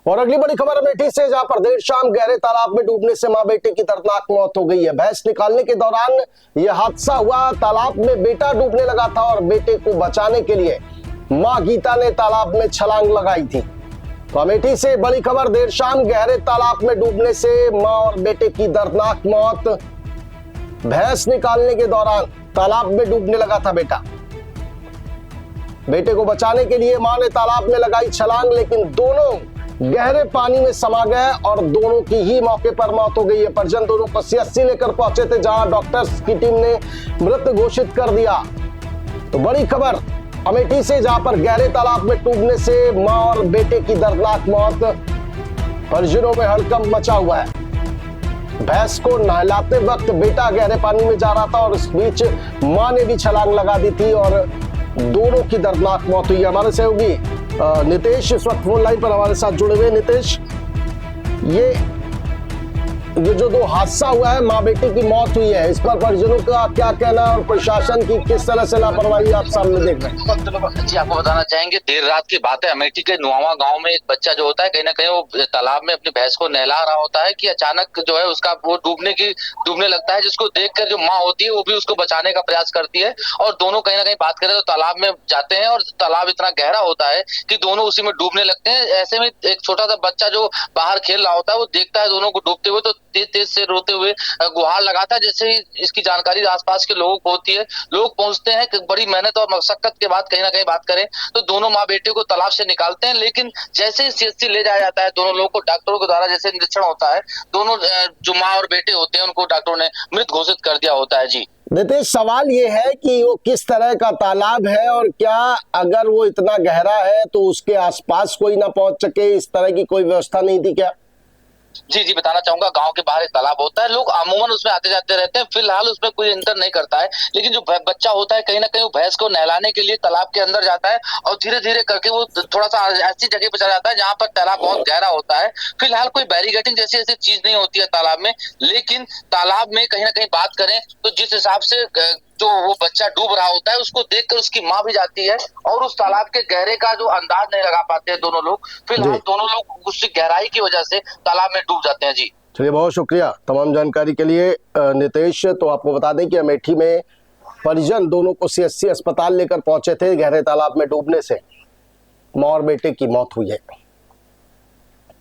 और अगली बड़ी खबर अमेठी से, जहां पर देर शाम गहरे तालाब में डूबने से मां बेटे की दर्दनाक मौत हो गई है। भैंस निकालने के दौरान यह हादसा हुआ। तालाब में बेटा डूबने लगा था और बेटे को बचाने के लिए मां गीता ने तालाब में छलांग लगाई थी। तो अमेठी से बड़ी खबर, देर शाम गहरे तालाब में डूबने से मां और बेटे की दर्दनाक मौत। भैंस निकालने के दौरान तालाब में डूबने लगा था बेटा। बेटे को बचाने के लिए मां ने तालाब में लगाई छलांग, लेकिन दोनों गहरे पानी में समा गए और दोनों की ही मौके पर मौत हो गई है। परिजन दोनों को सीएचसी लेकर पहुंचे थे, जहां डॉक्टर्स की टीम ने मृत घोषित कर दिया। तो बड़ी खबर अमेठी से, जहां पर गहरे तालाब में डूबने से मां और बेटे की दर्दनाक मौत। परिजनों में हड़कंप मचा हुआ है। भैंस को नहलाते वक्त बेटा गहरे पानी में जा रहा था और इस बीच मां ने भी छलांग लगा दी थी और दोनों की दर्दनाक मौत हुई। हमारे सहयोगी नितेश इस वक्त फोन लाइन पर हमारे साथ जुड़े हुए। नितेश, ये जो दो हादसा हुआ है, माँ बेटे की मौत हुई है, इस पर परिजनों का क्या कहना और प्रशासन की किस तरह से लापरवाही आप सामने देख रहे हैं? जी, आपको बताना चाहेंगे, देर रात की बात है। अमेठी के नुआवा गांव में एक बच्चा जो होता है, कहीं ना कहीं वो तालाब में अपनी भैंस को नहला रहा होता है कि अचानक जो है उसका वो डूबने लगता है, जिसको देखकर जो माँ होती है वो भी उसको बचाने का प्रयास करती है और दोनों कहीं ना कहीं बात करें तो तालाब में जाते हैं और तालाब इतना गहरा होता है कि दोनों उसी में डूबने लगते हैं। ऐसे में एक छोटा सा बच्चा जो बाहर खेल रहा होता है वो देखता है दोनों को डूबते हुए, तो तेज तेज से रोते हुए गुहार लगाता है। जैसे ही इसकी जानकारी आसपास के लोगों को होती है, लोग पहुंचते हैं कि बड़ी मेहनत और मशक्कत के बाद कहीं ना कहीं बात करें तो दोनों माँ बेटे को तालाब से निकालते हैं। लेकिन जैसे ही सीएचसी ले जाया जाता है, दोनों लोगों को डॉक्टरों के द्वारा जैसे निरीक्षण होता है, दोनों जो माँ और बेटे होते हैं उनको डॉक्टरों ने मृत घोषित कर दिया होता है। जी नितेश, सवाल ये है कि वो किस तरह का तालाब है और क्या अगर वो इतना गहरा है तो उसके आसपास कोई ना पहुंच सके, इस तरह की कोई व्यवस्था नहीं थी क्या? जी बताना चाहूंगा, गांव के बाहर एक तालाब होता है, लोग अमूमन उसमें आते जाते रहते हैं। फिलहाल उसमें कोई एंटर नहीं करता है, लेकिन जो बच्चा होता है कहीं ना कहीं वो भैंस को नहलाने के लिए तालाब के अंदर जाता है और धीरे धीरे करके वो थोड़ा सा ऐसी जगह पे चला जाता है जहां पर तालाब बहुत गहरा होता है। फिलहाल कोई बैरिकेडिंग जैसी ऐसी चीज नहीं होती है तालाब में, लेकिन तालाब में कहीं ना कहीं बात करें तो जिस हिसाब से जो वो बच्चा डूब रहा होता है उसको देखकर उसकी माँ भी जाती है और उस तालाब के गहरे का जो अंदाज नहीं लगा पाते हैं दोनों लोग। फिलहाल दोनों लोग उसकी गहराई की वजह से तालाब में डूब जाते हैं। जी चलिए, बहुत शुक्रिया तमाम जानकारी के लिए नितेश। तो आपको बता दें कि अमेठी में परिजन दोनों को सीएचसी अस्पताल लेकर पहुंचे थे। गहरे तालाब में डूबने से मां और बेटे की मौत हुई है।